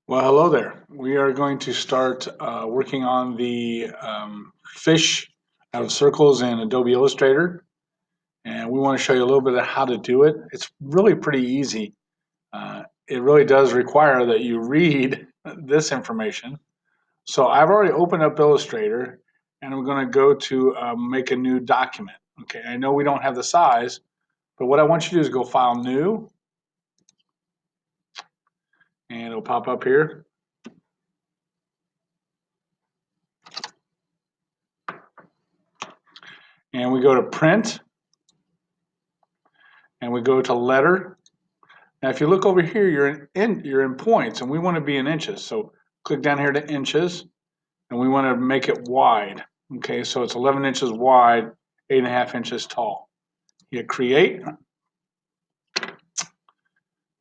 Well, hello there. We are going to start working on the fish out of circles in Adobe Illustrator, and we want to show you a little bit of how to do it. It's really pretty easy. It really does require that you read this information. So I've already opened up Illustrator, and I'm going to go to make a new document. Okay, I know we don't have the size, but what I want you to do is go File, New, and it'll pop up here. And we go to Print, and we go to Letter. Now, if you look over here, you're in points, and we want to be in inches. So click down here to inches, and we want to make it wide. Okay, so it's 11 inches wide, 8.5 inches tall. Hit Create,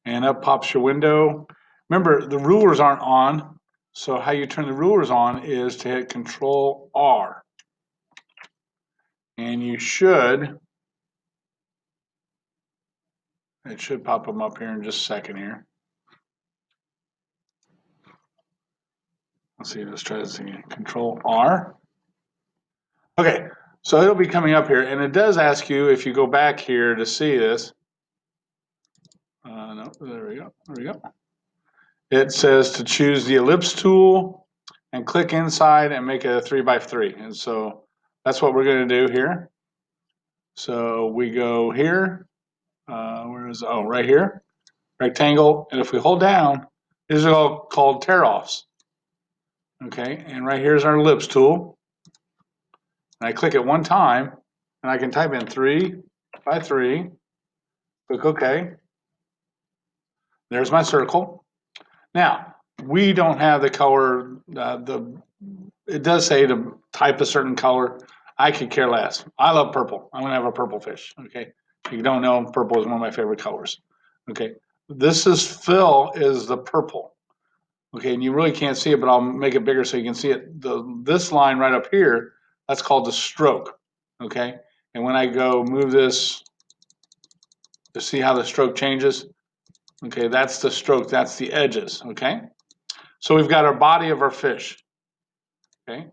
and up pops your window. Remember, the rulers aren't on, so how you turn the rulers on is to hit Control R, and it should pop them up here in just a second here. Let's see, let's try this again. Control R. Okay, so it'll be coming up here, and it does ask you if you go back here to see this. No, there we go. There we go. It says to choose the ellipse tool and click inside and make it a 3x3. And so that's what we're going to do here. So we go here. Right here, rectangle. And if we hold down, these are all called tear-offs. Okay, and right here's our ellipse tool. And I click it one time, and I can type in 3x3. Click OK. There's my circle. Now, we don't have the color, it does say to type a certain color. I could care less. I love purple. I'm gonna have a purple fish, okay? If you don't know, purple is one of my favorite colors, okay? This is fill is the purple, okay? And you really can't see it, but I'll make it bigger so you can see it. This line right up here, that's called the stroke, okay? And when I go move this, to see how the stroke changes, okay, that's the stroke, that's the edges, okay? So we've got our body of our fish, okay?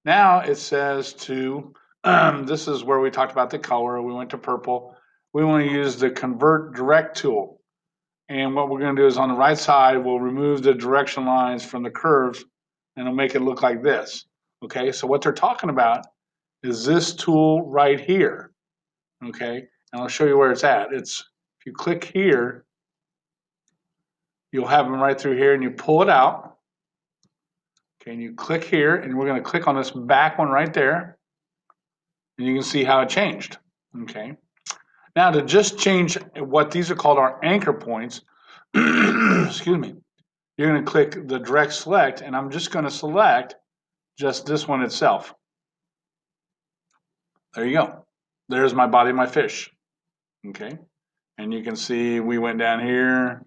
Now it says to, this is where we talked about the color, we went to purple. We want to use the Convert Direct tool. And what we're going to do is on the right side, we'll remove the direction lines from the curves, and it'll make it look like this, okay? So what they're talking about is this tool right here, okay? And I'll show you where it's at. If you click here, you'll have them right through here, and you pull it out. Okay, and you click here, and we're going to click on this back one right there, and you can see how it changed. Okay, now to just change what these are called our anchor points, excuse me, you're going to click the direct select, and I'm just going to select just this one itself. There you go. There's my body of my fish. Okay, and you can see we went down here,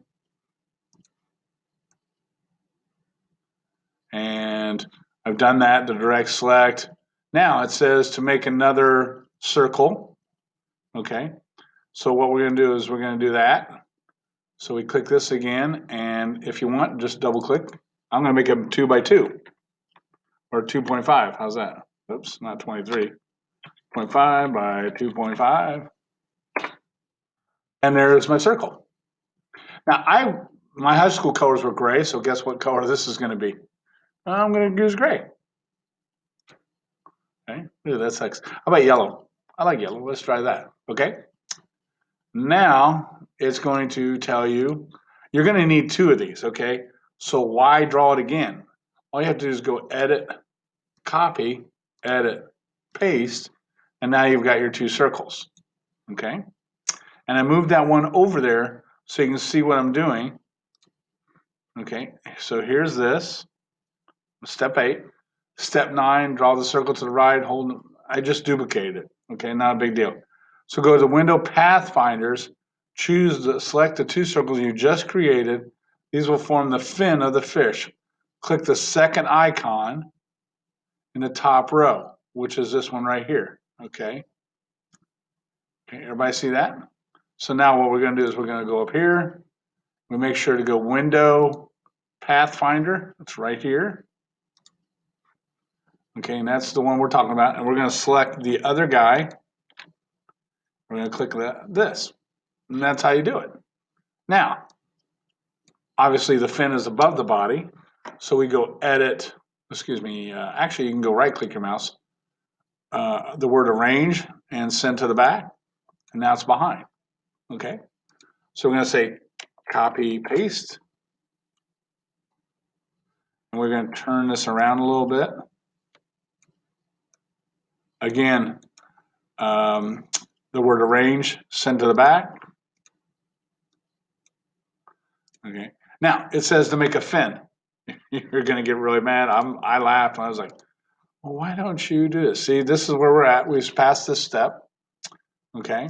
and I've done that, the direct select. Now it says to make another circle. Okay, so what we're going to do is we're going to do that. So we click this again, and if you want, just double click. I'm going to make it 2x2 or 2.5. How's that? Oops, not 23. 0.5 by 2.5. And there's my circle. Now, my high school colors were gray, so guess what color this is going to be? I'm going to use gray. Okay, ooh, that sucks. How about yellow? I like yellow. Let's try that. Okay. Now it's going to tell you you're going to need two of these. Okay. So why draw it again? All you have to do is go edit, copy, edit, paste, and now you've got your two circles. Okay. And I moved that one over there so you can see what I'm doing. Okay. So here's this. Step 8. Step 9, draw the circle to the right, hold. I just duplicated it. Okay, not a big deal. So go to the window pathfinders, select the two circles you just created. These will form the fin of the fish. Click the second icon in the top row, which is this one right here. Okay. Okay, everybody see that? So now what we're going to do is we're going to go up here. We make sure to go window, pathfinder. It's right here. Okay, and that's the one we're talking about. And we're going to select the other guy. We're going to click this. And that's how you do it. Now, obviously the fin is above the body. So we go edit, excuse me, actually you can go right click your mouse, the word arrange and send to the back. And now it's behind. Okay. So we're going to say copy, paste. And we're going to turn this around a little bit. Again, the word arrange, send to the back. Okay. Now it says to make a fin. You're going to get really mad. I laughed and I was like, well, why don't you do this? See, this is where we're at. We've passed this step. Okay.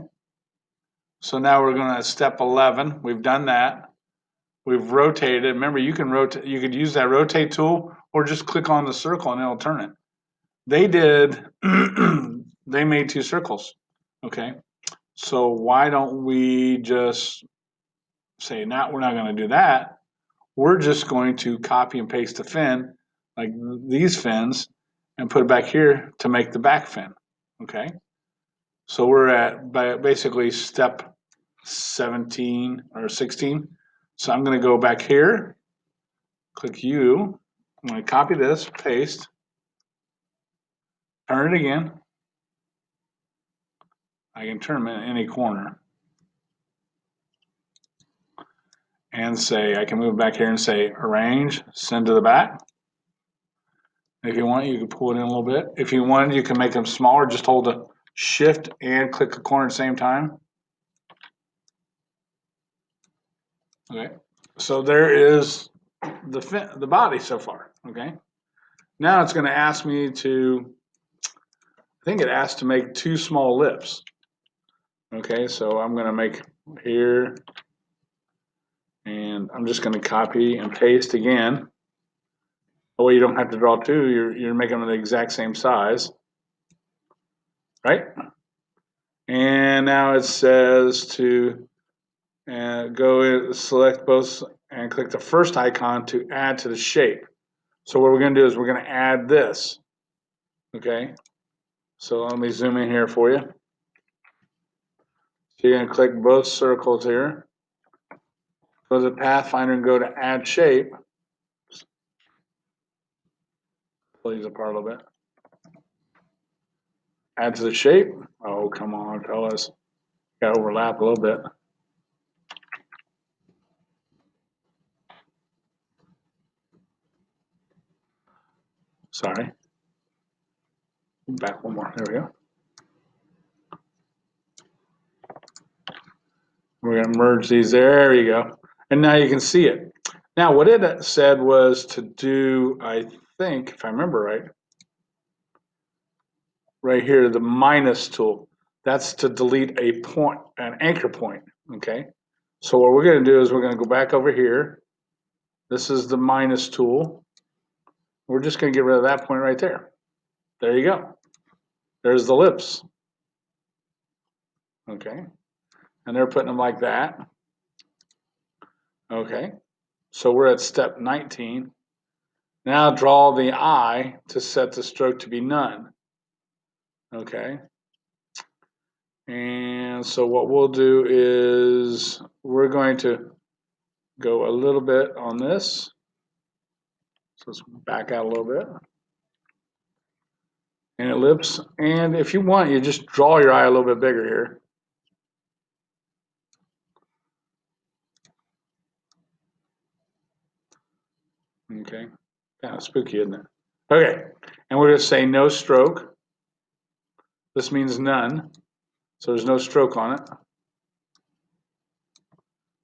So now we're going to step 11. We've done that. We've rotated. Remember, you can rotate. You could use that rotate tool or just click on the circle and it'll turn it. They did. They made 2 circles. Okay. So why don't we just say, now we're not going to do that. We're just going to copy and paste the fin, like these fins, and put it back here to make the back fin. Okay. So we're at basically step 17 or 16. So I'm going to go back here, click U. I'm going to copy this, paste, turn it again. I can turn them in any corner. And say, I can move back here and say arrange, send to the back. If you want, you can pull it in a little bit. If you wanted, you can make them smaller. Just hold the shift and click the corner at the same time. Okay. So there is the body so far. Okay. Now it's going to ask me to, I think it asked to make 2 small lips. Okay. So I'm going to make here, and I'm just going to copy and paste again. That way you don't have to draw 2. You're making them the exact same size. Right? And now it says to go in, select both and click the first icon to add to the shape. So what we're going to do is we're going to add this. Okay. So let me zoom in here for you. So you're going to click both circles here. Go to the Pathfinder and go to add shape. Pull these apart a little bit. Add to the shape. Oh, come on, fellas. Got to overlap a little bit. Sorry. Back one more. There we go. We're going to merge these. There you go. And now you can see it. Now, what it said was to do, I think, if I remember right here, the minus tool. That's to delete a point, an anchor point. Okay. So what we're going to do is we're going to go back over here. This is the minus tool. We're just going to get rid of that point right there. There you go. There's the lips. Okay. And they're putting them like that. Okay. So we're at step 19. Now draw the eye to set the stroke to be none. Okay. And so what we'll do is we're going to go a little bit on this. So let's back out a little bit. And ellipse. And if you want, you just draw your eye a little bit bigger here. Okay. Kind of spooky, isn't it? Okay. And we're going to say no stroke. This means none. So there's no stroke on it.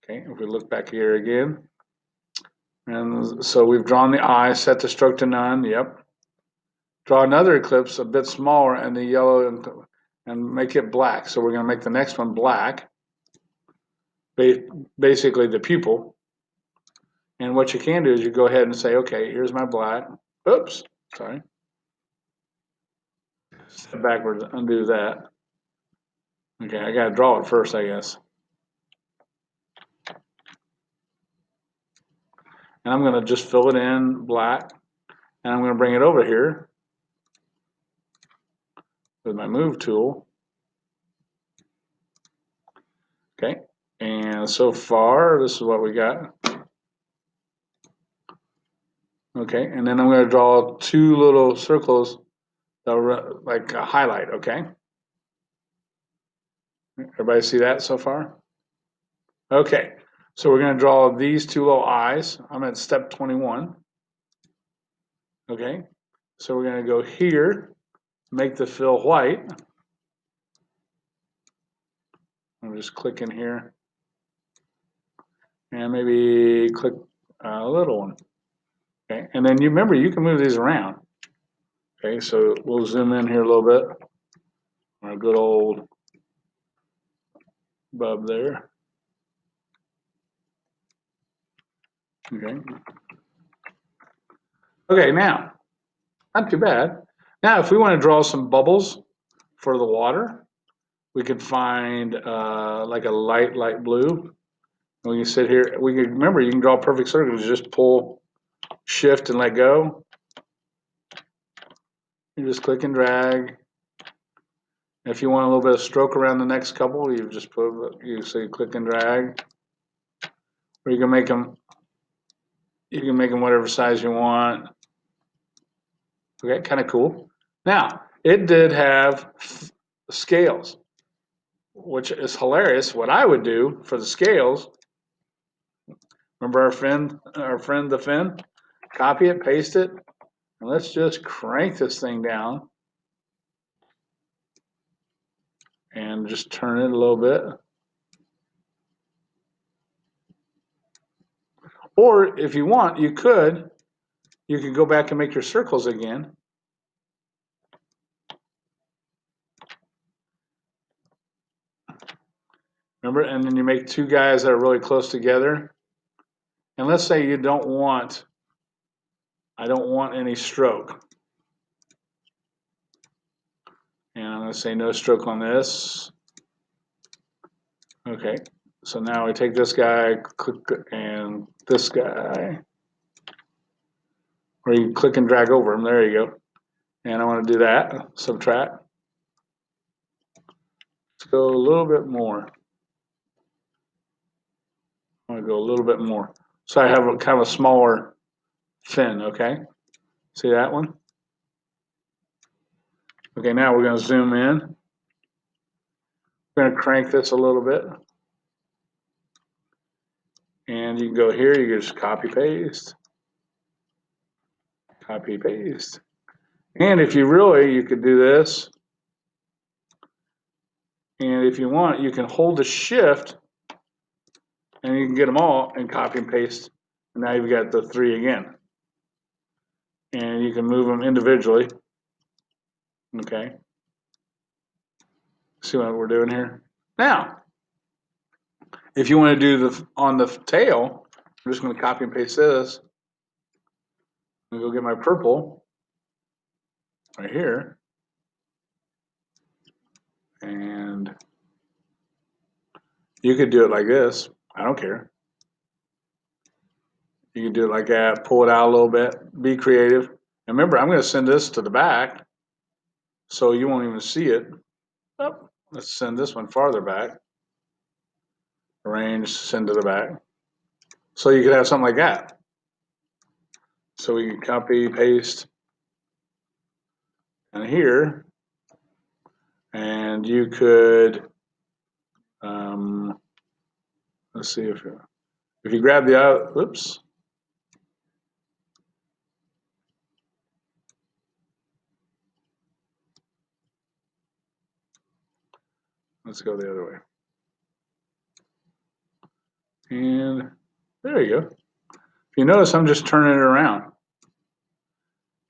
Okay. If we look back here again. And so we've drawn the eye, set the stroke to none. Yep. Draw another ellipse a bit smaller and the yellow and make it black. So we're going to make the next one black. Basically the pupil. And what you can do is you go ahead and say, okay, here's my black. Oops, sorry. Step backwards, undo that. Okay, I got to draw it first, I guess. and I'm going to just fill it in black, and I'm going to bring it over here with my move tool. Okay, and so far this is what we got. Okay, and then I'm going to draw two little circles that are like a highlight. Okay, everybody see that so far? Okay, so we're going to draw these two little eyes. I'm at step 21. Okay, so we're going to go here, make the fill white. I'm just clicking here, and maybe click a little one. Okay, and then you remember you can move these around. Okay, so we'll zoom in here a little bit. Our good old bub there. Okay. Okay, now, not too bad. Now, if we want to draw some bubbles for the water, we could find like a light blue. And we can sit here. We can remember you can draw perfect circles. Just pull Shift and let go. You just click and drag. If you want a little bit of stroke around the next couple, you just you say click and drag. Or you can make them. You can make them whatever size you want. Okay, kind of cool. Now, it did have scales, which is hilarious. What I would do for the scales, remember our friend the fin? Copy it, paste it, and let's just crank this thing down and just turn it a little bit. Or if you want, you could go back and make your circles again. Remember, and then you make two guys that are really close together. And let's say you don't want, I don't want any stroke. And I'm going to say no stroke on this. Okay, so now we take this guy, click, and this guy. Or you click and drag over them. There you go. And I want to do that, subtract. Let's go a little bit more. I want to go a little bit more. So I have a kind of a smaller fin, okay? See that one? Okay, now we're going to zoom in. We're going to crank this a little bit. And you can go here, you can just copy paste. Copy paste. And if you really, you could do this. And if you want, you can hold the shift and you can get them all and copy and paste. And now you've got the three again. And you can move them individually. Okay. See what we're doing here? Now, if you want to do the on the tail, I'm just going to copy and paste this. I'm going to go get my purple right here. And you could do it like this. I don't care. You can do it like that, pull it out a little bit, be creative. And remember, I'm going to send this to the back so you won't even see it. Oh, let's send this one farther back. Arrange, send to the back. So you could have something like that. So we can copy, paste, and here, and you could, let's see if you grab the, oops. Let's go the other way. And there you go. If you notice, I'm just turning it around.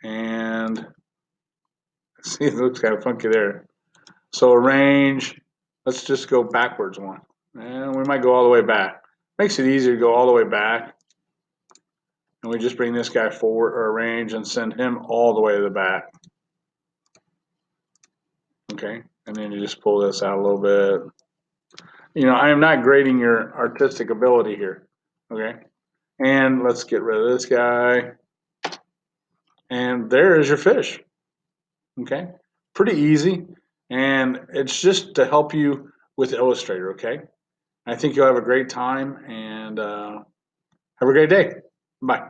And see, it looks kind of funky there. So arrange, let's just go backwards one. And we might go all the way back. Makes it easier to go all the way back. And we just bring this guy forward or arrange and send him all the way to the back. Okay, and then you just pull this out a little bit. You know, I am not grading your artistic ability here. Okay, And let's get rid of this guy. And there is your fish. Okay, pretty easy. And it's just to help you with Illustrator. Okay, I think you'll have a great time and have a great day. Bye.